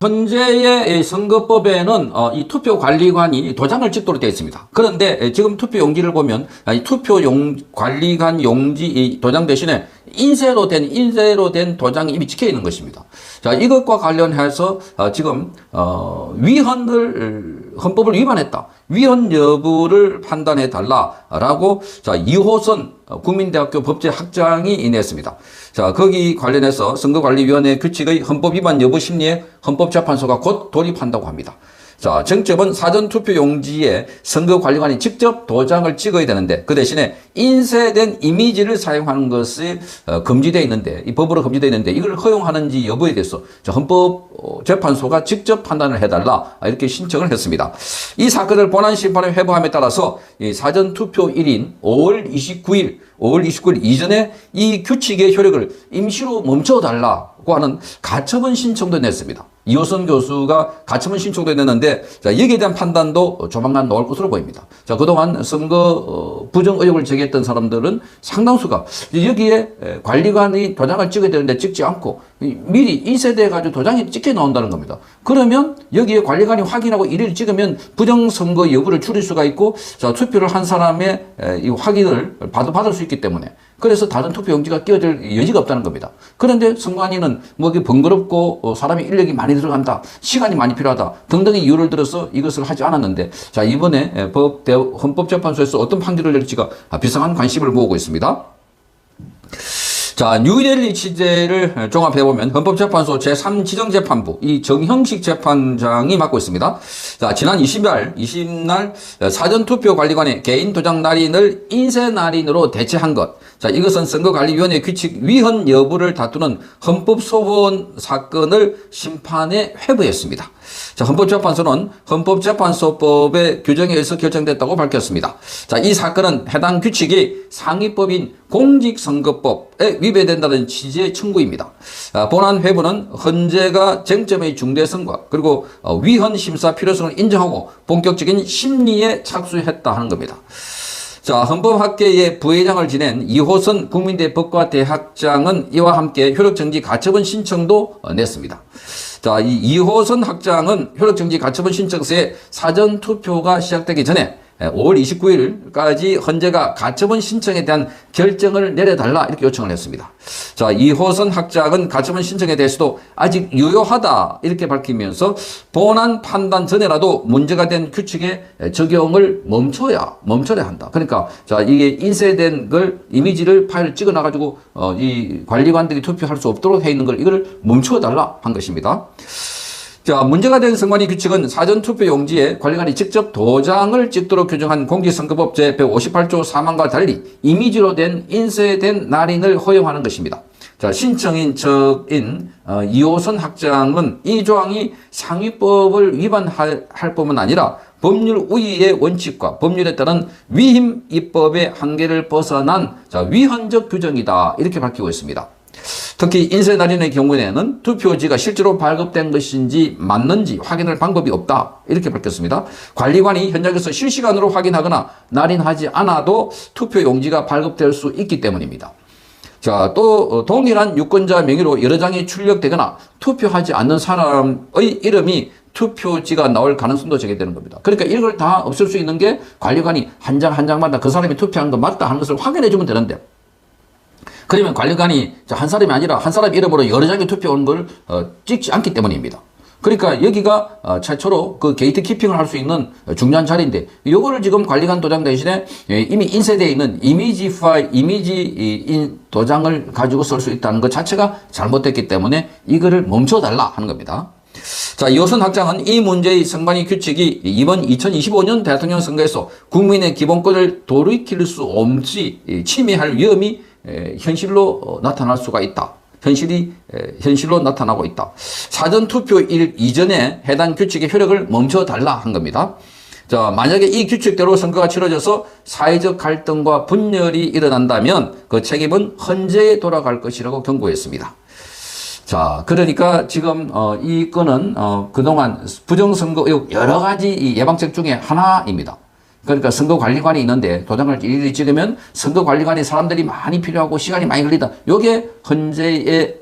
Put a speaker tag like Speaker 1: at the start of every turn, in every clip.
Speaker 1: 현재의 선거법에는 이 투표관리관이 도장을 찍도록 되어 있습니다. 그런데 지금 투표용지를 보면 이 관리관 용지 이 도장 대신에 인쇄로 된 도장이 이미 찍혀 있는 것입니다. 자, 이것과 관련해서 지금 헌법을 위반했다. 위헌 여부를 판단해 달라라고 자, 이호선 국민대학교 법제학장이 냈습니다. 자, 거기 관련해서 선거관리위원회 규칙의 헌법 위반 여부 심리에 헌법재판소가 곧 돌입한다고 합니다. 자, 정점은 사전투표 용지에 선거관리관이 직접 도장을 찍어야 되는데 그 대신에 인쇄된 이미지를 사용하는 것이 금지되어 있는데, 이 법으로 금지되어 있는데 이걸 허용하는지 여부에 대해서 헌법재판소가 직접 판단을 해달라 이렇게 신청을 했습니다. 이 사건을 본안심판에 회부함에 따라서 이 사전투표일인 5월 29일 이전에 이 규칙의 효력을 임시로 멈춰달라고 하는 가처분 신청도 냈습니다. 이호선 교수가 가처분 신청도 냈는데, 자, 여기에 대한 판단도 조만간 나올 것으로 보입니다. 자, 그동안 선거 부정 의혹을 제기했던 사람들은 상당수가 여기에 관리관이 도장을 찍어야 되는데 찍지 않고 미리 인쇄돼가지고 도장이 찍혀 나온다는 겁니다. 그러면 여기에 관리관이 확인하고 일일이 찍으면 부정선거 여부를 줄일 수가 있고, 자, 투표를 한 사람의 이 확인을 받을 수 있기 때문에, 그래서 다른 투표용지가 끼어들 여지가 없다는 겁니다. 그런데 선관위는 뭐 번거롭고 사람이 인력이 많이 들어간다, 시간이 많이 필요하다 등등의 이유를 들어서 이것을 하지 않았는데, 자, 이번에 헌법재판소에서 어떤 판결을 낼지가 비상한 관심을 모으고 있습니다. 자, 뉴델리 취재를 종합해보면 헌법재판소 제3지정재판부 이 정형식 재판장이 맡고 있습니다. 자, 지난 20날 사전투표관리관의 개인 도장 날인을 인쇄 날인으로 대체한 것. 자, 이것은 선거관리위원회 규칙 위헌 여부를 다투는 헌법소원 사건을 심판에 회부했습니다. 자, 헌법재판소는 헌법재판소법의 규정에 의해서 결정됐다고 밝혔습니다. 자, 이 사건은 해당 규칙이 상위법인 공직선거법에 위배된다는 취지의 청구입니다. 본안 회부는 헌재가 쟁점의 중대성과 그리고 위헌 심사 필요성을 인정하고 본격적인 심리에 착수했다 하는 겁니다. 자, 헌법학계의 부회장을 지낸 이호선 국민대 법과대학장은 이와 함께 효력정지 가처분 신청도 냈습니다. 자, 이 이호선 학장은 효력정지 가처분 신청서에 사전투표가 시작되기 전에 5월 29일까지 헌재가 가처분 신청에 대한 결정을 내려달라 이렇게 요청을 했습니다. 자, 이호선 학장은 가처분 신청에 대해서도 아직 유효하다 이렇게 밝히면서 본안 판단 전에라도 문제가 된 규칙의 적용을 멈춰야 한다. 그러니까 자, 이게 인쇄된 걸 이미지를 파일을 찍어 놔가지고 이 관리관들이 투표할 수 없도록 해 있는 걸 이걸 멈춰달라 한 것입니다. 자, 문제가 된 선관위 규칙은 사전투표 용지에 관리관이 직접 도장을 찍도록 규정한 공직선거법 제158조 4만과 달리 이미지로 된 인쇄된 날인을 허용하는 것입니다. 자, 신청인 이호선 학장은 이 조항이 상위법을 위반할 뿐만 아니라 법률 우위의 원칙과 법률에 따른 위임 입법의 한계를 벗어난 위헌적 규정이다 이렇게 밝히고 있습니다. 특히 인쇄 날인의 경우에는 투표지가 실제로 발급된 것인지 맞는지 확인할 방법이 없다 이렇게 밝혔습니다. 관리관이 현장에서 실시간으로 확인하거나 날인하지 않아도 투표용지가 발급될 수 있기 때문입니다. 자, 또 동일한 유권자 명의로 여러 장이 출력되거나 투표하지 않는 사람의 이름이 투표지가 나올 가능성도 제기되는 겁니다. 그러니까 이걸 다 없앨 수 있는 게 관리관이 한 장 한 장마다 그 사람이 투표한 거 맞다 하는 것을 확인해 주면 되는데, 그러면 관리관이 한 사람이 아니라 한 사람 이름으로 여러 장의 투표한 걸 찍지 않기 때문입니다. 그러니까 여기가 최초로 그 게이트 키핑을 할 수 있는 중요한 자리인데, 요거를 지금 관리관 도장 대신에 이미 인쇄되어 있는 이미지 도장을 가지고 쓸 수 있다는 것 자체가 잘못됐기 때문에 이거를 멈춰달라 하는 겁니다. 자, 이호선 학장은 이 문제의 선관위 규칙이 이번 2025년 대통령 선거에서 국민의 기본권을 돌이킬 수 없이 침해할 위험이 현실로 나타날 수가 있다. 현실로 나타나고 있다. 사전투표일 이전에 해당 규칙의 효력을 멈춰달라 한 겁니다. 자, 만약에 이 규칙대로 선거가 치러져서 사회적 갈등과 분열이 일어난다면 그 책임은 헌재에 돌아갈 것이라고 경고했습니다. 자, 그러니까 지금 이 건은 그동안 부정선거 의혹 여러 가지 예방책 중에 하나입니다. 그러니까 선거관리관이 있는데 도장을 일일이 찍으면 선거관리관이 사람들이 많이 필요하고 시간이 많이 걸리다. 요게 헌재의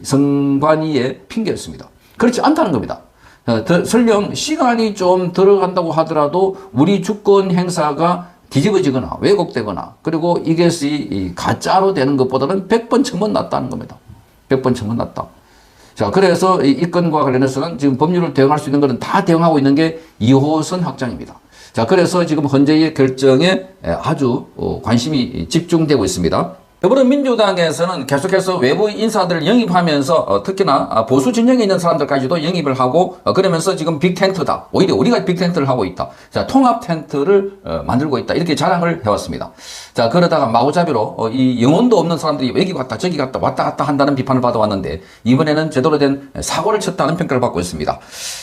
Speaker 1: 선관위의 핑계였습니다. 그렇지 않다는 겁니다. 설령 시간이 좀 들어간다고 하더라도 우리 주권 행사가 뒤집어지거나 왜곡되거나 그리고 이것이 가짜로 되는 것보다는 100번 1000번 낫다는 겁니다. 100번 1000번 낫다. 자, 그래서 이 건과 관련해서는 지금 법률을 대응할 수 있는 것은 다 대응하고 있는 게 2호선 확장입니다. 자, 그래서 지금 헌재의 결정에 아주 관심이 집중되고 있습니다. 더불어민주당에서는 계속해서 외부 인사들을 영입하면서 특히나 보수 진영에 있는 사람들까지도 영입을 하고 그러면서 지금 빅텐트다. 오히려 우리가 빅텐트를 하고 있다. 자, 통합 텐트를 만들고 있다. 이렇게 자랑을 해왔습니다. 자, 그러다가 마구잡이로 이 영혼도 없는 사람들이 여기 갔다 저기 갔다 왔다 갔다 한다는 비판을 받아왔는데 이번에는 제대로 된 사고를 쳤다는 평가를 받고 있습니다.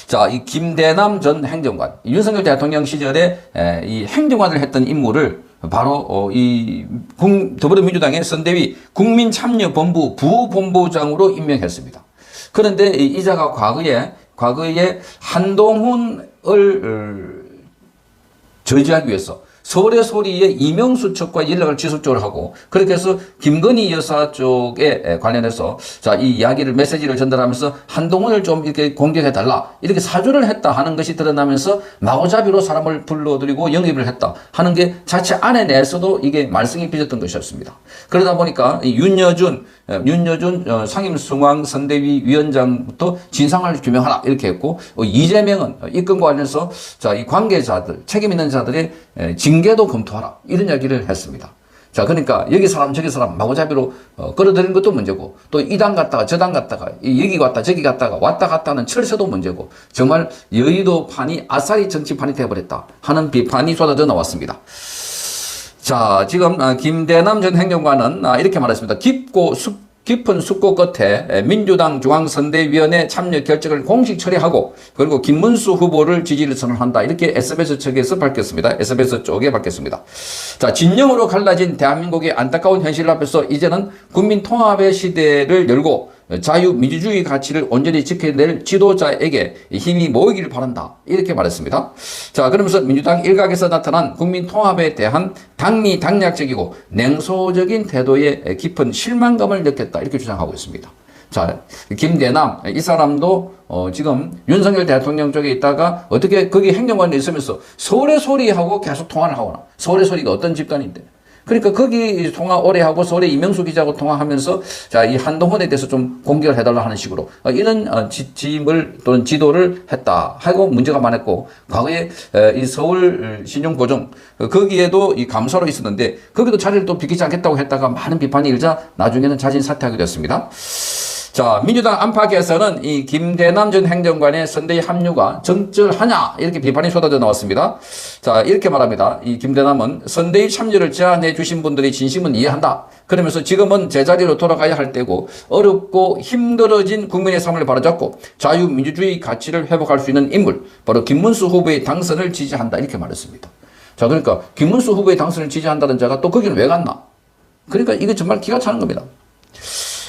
Speaker 1: 자, 이 김대남 전 행정관, 윤석열 대통령 시절에 이 행정관을 했던 인물을 바로 이 더불어민주당의 선대위 국민참여본부 부본부장으로 임명했습니다. 그런데 이자가 과거에 한동훈을 저지하기 위해서 서울의 소리에 이명수 측과 연락을 지속적으로 하고 그렇게 해서 김건희 여사 쪽에 관련해서 자, 이 이야기를 메시지를 전달하면서 한동훈을 좀 이렇게 공격해달라 이렇게 사주를 했다 하는 것이 드러나면서 마구잡이로 사람을 불러들이고 영입을 했다 하는 게 자체 안에 내에서도 이게 말썽이 빚었던 것이었습니다. 그러다 보니까 이 윤여준 상임승왕 선대위 위원장부터 진상을 규명하라 이렇게 했고 이재명은 이 건과 관련해서 자, 이 관계자들 책임 있는 자들의 징계도 검토하라 이런 이야기를 했습니다. 자, 그러니까 여기 사람 저기 사람 마구잡이로 끌어들이는 것도 문제고 또 이 당 갔다가 저 당 갔다가 여기 갔다 저기 갔다가 왔다 갔다 하는 철새도 문제고 정말 여의도 판이 아싸리 정치판이 되어버렸다 하는 비판이 쏟아져 나왔습니다. 자, 지금 김대남 전 행정관은 이렇게 말했습니다. 깊은 숙고 끝에 민주당 중앙선대위원회 참여 결정을 공식 처리하고 그리고 김문수 후보를 지지를 선언한다. 이렇게 SBS 측에서 밝혔습니다. SBS 쪽에 밝혔습니다. 자, 진영으로 갈라진 대한민국의 안타까운 현실 앞에서 이제는 국민 통합의 시대를 열고 자유민주주의 가치를 온전히 지켜낼 지도자에게 힘이 모이기를 바란다. 이렇게 말했습니다. 자, 그러면서 민주당 일각에서 나타난 국민 통합에 대한 당리당략적이고 냉소적인 태도에 깊은 실망감을 느꼈다. 이렇게 주장하고 있습니다. 자, 김대남 이 사람도 지금 윤석열 대통령 쪽에 있다가 어떻게 거기 행정관에 있으면서 서울의 소리하고 계속 통화를 하거나 서울의 소리가 어떤 집단인데 그러니까 거기 통화 오래 하고 서울의 이명수 기자하고 통화하면서 자, 이 한동훈에 대해서 좀 공격을 해달라 하는 식으로 이런 지침을 또는 지도를 했다 하고 문제가 많았고 과거에 이 서울 신용보증 거기에도 이 감사로 있었는데 거기도 자리를 또 비키지 않겠다고 했다가 많은 비판이 일자 나중에는 자진 사퇴하게 됐습니다. 자, 민주당 안팎에서는 이 김대남 전 행정관의 선대위 합류가 적절하냐 이렇게 비판이 쏟아져 나왔습니다. 자, 이렇게 말합니다. 이 김대남은 선대위 참여를 제안해 주신 분들의 진심은 이해한다. 그러면서 지금은 제자리로 돌아가야 할 때고 어렵고 힘들어진 국민의 삶을 바로잡고 자유민주주의 가치를 회복할 수 있는 인물 바로 김문수 후보의 당선을 지지한다 이렇게 말했습니다. 자, 그러니까 김문수 후보의 당선을 지지한다는 자가 또 거기는 왜 갔나? 그러니까 이게 정말 기가 차는 겁니다.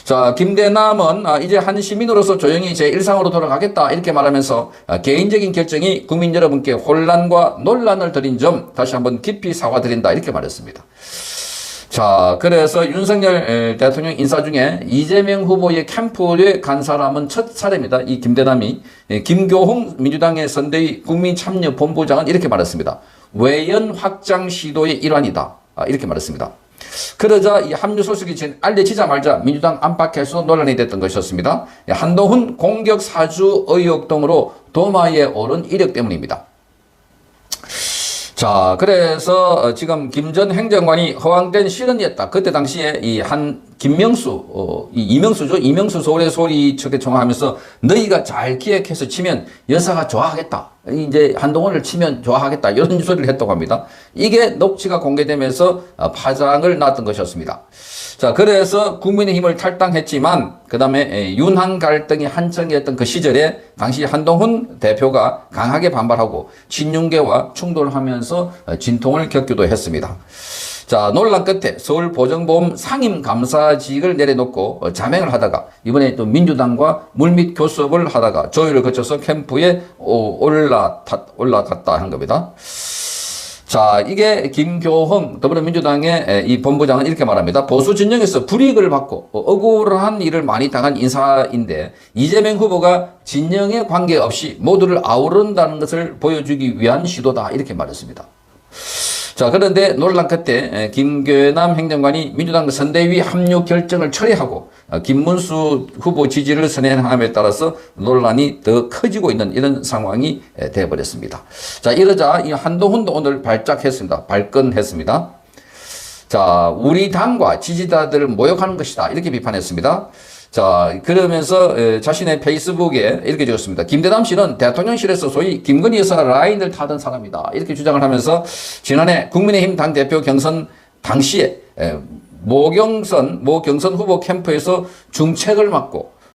Speaker 1: 자, 김대남은 이제 한 시민으로서 조용히 제 일상으로 돌아가겠다 이렇게 말하면서 개인적인 결정이 국민 여러분께 혼란과 논란을 드린 점 다시 한번 깊이 사과드린다 이렇게 말했습니다. 자, 그래서 윤석열 대통령 인사 중에 이재명 후보의 캠프에 간 사람은 첫 사례입니다. 이 김대남이 김교홍 민주당의 선대위 국민참여본부장은 이렇게 말했습니다. 외연 확장 시도의 일환이다. 이렇게 말했습니다. 그러자 이 합류 소식이 알려지자 말자 민주당 안팎에서 논란이 됐던 것이었습니다. 한동훈 공격 사주 의혹 등으로 도마에 오른 이력 때문입니다. 자, 그래서 지금 김 전 행정관이 허황된 실언이었다. 그때 당시에 이명수 서울의 소리 측에 통화하면서 너희가 잘 기획해서 치면 여사가 좋아하겠다. 이제 한동훈을 치면 좋아하겠다. 이런 소리를 했다고 합니다. 이게 녹취가 공개되면서 파장을 낳았던 것이었습니다. 자, 그래서 국민의힘을 탈당했지만 그 다음에 윤한 갈등이 한창이었던 그 시절에 당시 한동훈 대표가 강하게 반발하고 친윤계와 충돌하면서 진통을 겪기도 했습니다. 자, 논란 끝에 서울보정보험 상임감사직을 내려놓고 자맹을 하다가 이번에 또 민주당과 물밑 교섭을 하다가 조율을 거쳐서 캠프에 올라갔다 한 겁니다. 자, 이게 김교흠 더불어민주당의 이 본부장은 이렇게 말합니다. 보수 진영에서 불이익을 받고 억울한 일을 많이 당한 인사인데 이재명 후보가 진영에 관계없이 모두를 아우른다는 것을 보여주기 위한 시도다 이렇게 말했습니다. 자, 그런데 논란 끝에 김교남 행정관이 민주당 선대위 합류 결정을 철회하고 김문수 후보 지지를 선언함에 따라서 논란이 더 커지고 있는 이런 상황이 되어버렸습니다. 자, 이러자 이 한동훈도 오늘 발끈했습니다. 자, 우리 당과 지지자들을 모욕하는 것이다 이렇게 비판했습니다. 자, 그러면서 자신의 페이스북에 이렇게 적었습니다. 김대남 씨는 대통령실에서 소위 김건희 여사 라인을 타던 사람이다. 이렇게 주장을 하면서 지난해 국민의힘 당대표 경선 당시에 모 경선 후보 캠프에서 중책을 맡고